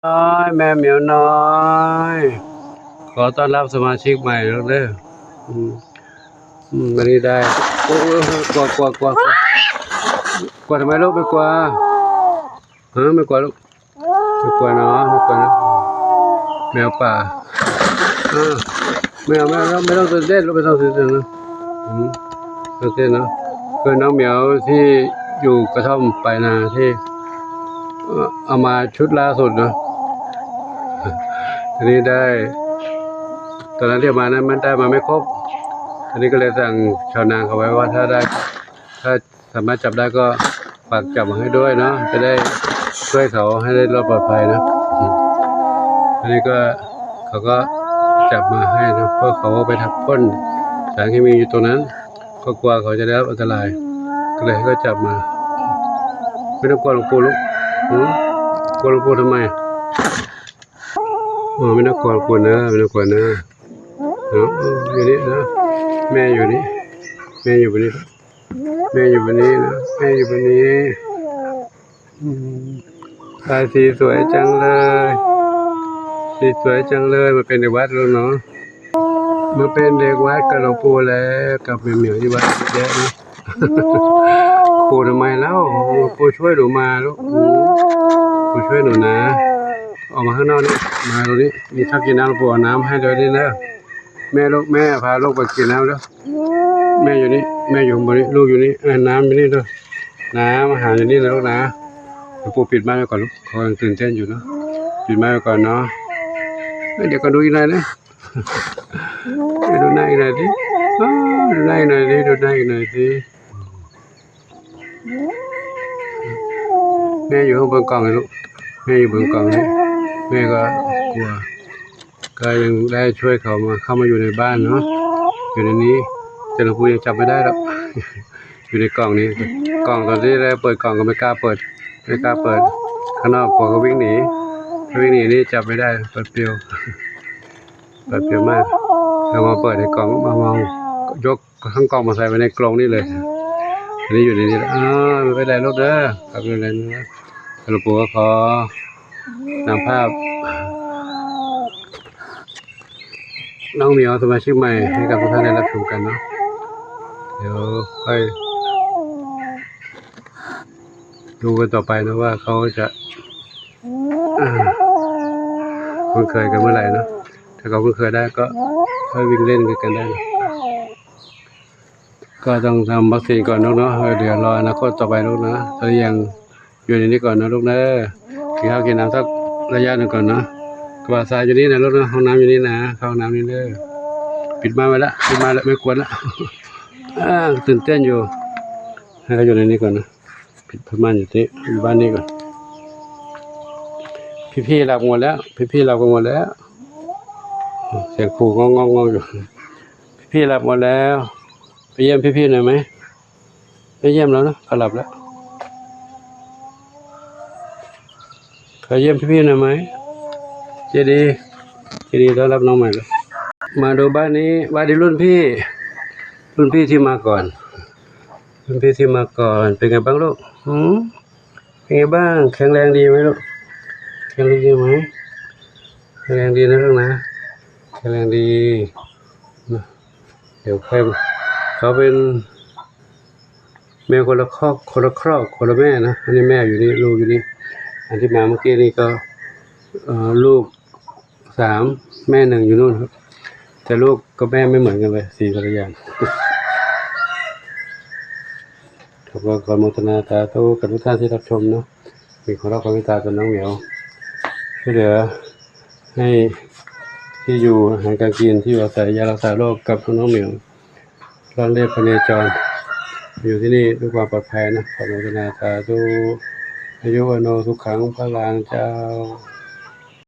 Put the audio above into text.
น้อยแม่เหมียวน้อยขอต้อนรับสมาชิกใหม่แล้วเด้ออืมวันนี้ได้โอ้กลัวทำไมลูกไม่กลัวไม่กลัวลูกไม่กลัวเนาะไม่กลัวนะแมวป่าไม่เอาไม่ต้องตื่นเต้นลูกไม่ต้องตื่นเต้นนะตื่นเต้นนะคือน้องเหมียวที่อยู่กระท่อมปลายนาที่เอามาชุดล่าสุดนะอันนี้ได้ตอนนั้นที่มานั้นมันได้มาไม่ครบอันนี้ก็เลยสั่งชาวนาเขาไว้ว่าถ้าสามารถจับได้ก็ฝากจับมาให้ด้วยเนาะจะได้ช่วยเขาให้ได้รอดปลอดภัยนะอันนี้ก็เขาก็จับมาให้นะเพราะเขาไปทับพ่นสารเคมีอยู่ตรงนั้นก็กลัวเขาจะได้รับอันตรายก็เลยให้เขาจับมาไม่ต้องกลัวหลวงปู่ลูกกลัวหลวงปู่ทำไมไม่ต้องกลัวหลวงปู่นะไม่ต้องกลัวนะอยู่นี่นะแม่อยู่นี่แม่อยู่บนนี้แม่อยู่บนนี้นะแม่อยู่บนนี้ตาสีสวยจังเลยสีสวยจังเลยมาเป็นเด็กวัดแล้วเนาะมาเป็นเด็กวัดกับหลวงปู่แล้วกับแม่เหมียวที่วัดเยอะนะปู่ทำไมแล้วปู่ช่วยหนูมาลูกปู่ช่วยหนูนะออกมาข้างนอกนี่มาตรงนี้มีข้าวกินน้ำหลวงปู่เอาน้ำให้ด้วยนี่นะแม่ลูกแม่พาลูกไปกินน้ำแล้วแม่อยู่นี่แม่อยู่บนนี้ลูกอยู่นี่น้ำอยู่นี่ด้วยน้ำอาหารอยู่นี่นะลูกนะหลวงปู่ปิดม่านไว้ก่อนลูกเขายังตื่นเต้นอยู่เนาะปิดม่านไว้ก่อนเนาะเดี๋ยวก็ดูอีกหน่อยนะดูหน้าอีกหน่อยดิดูหน้าอีกหน่อยดิดูหน้าอีกหน่อยดิแม่อยู่ข้างบนกล่องเลยลูกแม่อยู่บนกล่องนี่แม่ก็กลัวก็ยังได้ช่วยเขามาเข้ามาอยู่ในบ้านเนาะอยู่ในนี้แต่หลวงปู่ยังจับไม่ได้หรอกอยู่ในกล่องนี้กล่องตอนที่ได้เปิดกล่องก็ไม่กล้าเปิดข้างนอกกลัวก็วิ่งหนีนี่จับไม่ได้เปิดเปรียวมากเรามาเปิดในกล่องมามองยกทั้งกล่องมาใส่ไว้ในกล่องนี่เลยอันนี้อยู่ในนี้ไม่เป็นไรลูกเด้อกลับเลยนะหลวงปู่ก็ขอนำภาพน้องเหมียวสมาชิกใหม่ให้กับทุกท่านได้รับชมกันเนาะเดี๋ยวค่อยดูกันต่อไปนะว่าเขาจะคุ้นเคยกันเมื่อไหร่เนาะถ้าเขาคุ้นเคยได้ก็ค่อยวิ่งเล่นกันได้นะก็ต้องทำวัคซีนก่อนเนาะเดี๋ยวรออนาคตต่อไปลูกนะตอนนี้ยังอยู่ในนี้ก่อนนะลูกนะกินข้าวกินน้ำสักระยะหนึ่งก่อนเนาะกระบะทรายอยู่นี่นะลูกนะห้องน้ำอยู่นี่นะเข้าห้องน้ำนี่เลยปิดม่านไว้ละปิดม่านแล้วไม่ควรละตื่นเต้นอยู่ให้เขาอยู่ในนี้ก่อนนะปิดม่านอยู่ที่อยู่บ้านนี้ก่อนพี่ๆหลับหมดแล้วพี่ๆหลับกันหมดแล้วเสียงครูงงอยู่พี่ๆหลับหมดแล้วไปเยี่ยมพี่ๆหน่อยไหมไปเยี่ยมแล้วนะเขาหลับแล้วขอเยี่ยมพี่ๆหน่อยไหมเจดีต้อนรับน้องใหม่เลยมาดูบ้านนี้บ้านที่รุ่นพี่ที่มาก่อนเป็นไงบ้างลูกเป็นไงบ้างแข็งแรงดีไหมลูกแข็งแรงดีไหมแข็งแรงดีนะลูกนะแข็งแรงดีเดี๋ยวเขาเป็นแม่คนละครอบคนละแม่นะอันนี้แม่อยู่นี่ลูกอยู่นี่อันที่มาเมื่อกี้นี่ก็ลูก3แม่1อยู่นู่นครับแต่ลูกกับแม่ไม่เหมือนกันเลย4คนละอย่างขอบคุณโมทนาสาธุกับทุกท่านที่รับชมเนาะมีความรักความเมตตากับน้องเหมียวช่วยเหลือให้ที่อยู่อาหารการกินที่อยู่อาศัยยารักษาโรคกับน้องเหมียวร่อนเรียบพเนจรอยู่ที่นี่ด้วยความปลอดภัยนะขอโมทนาสาธุอายุวโนสุขังพลังเจ้า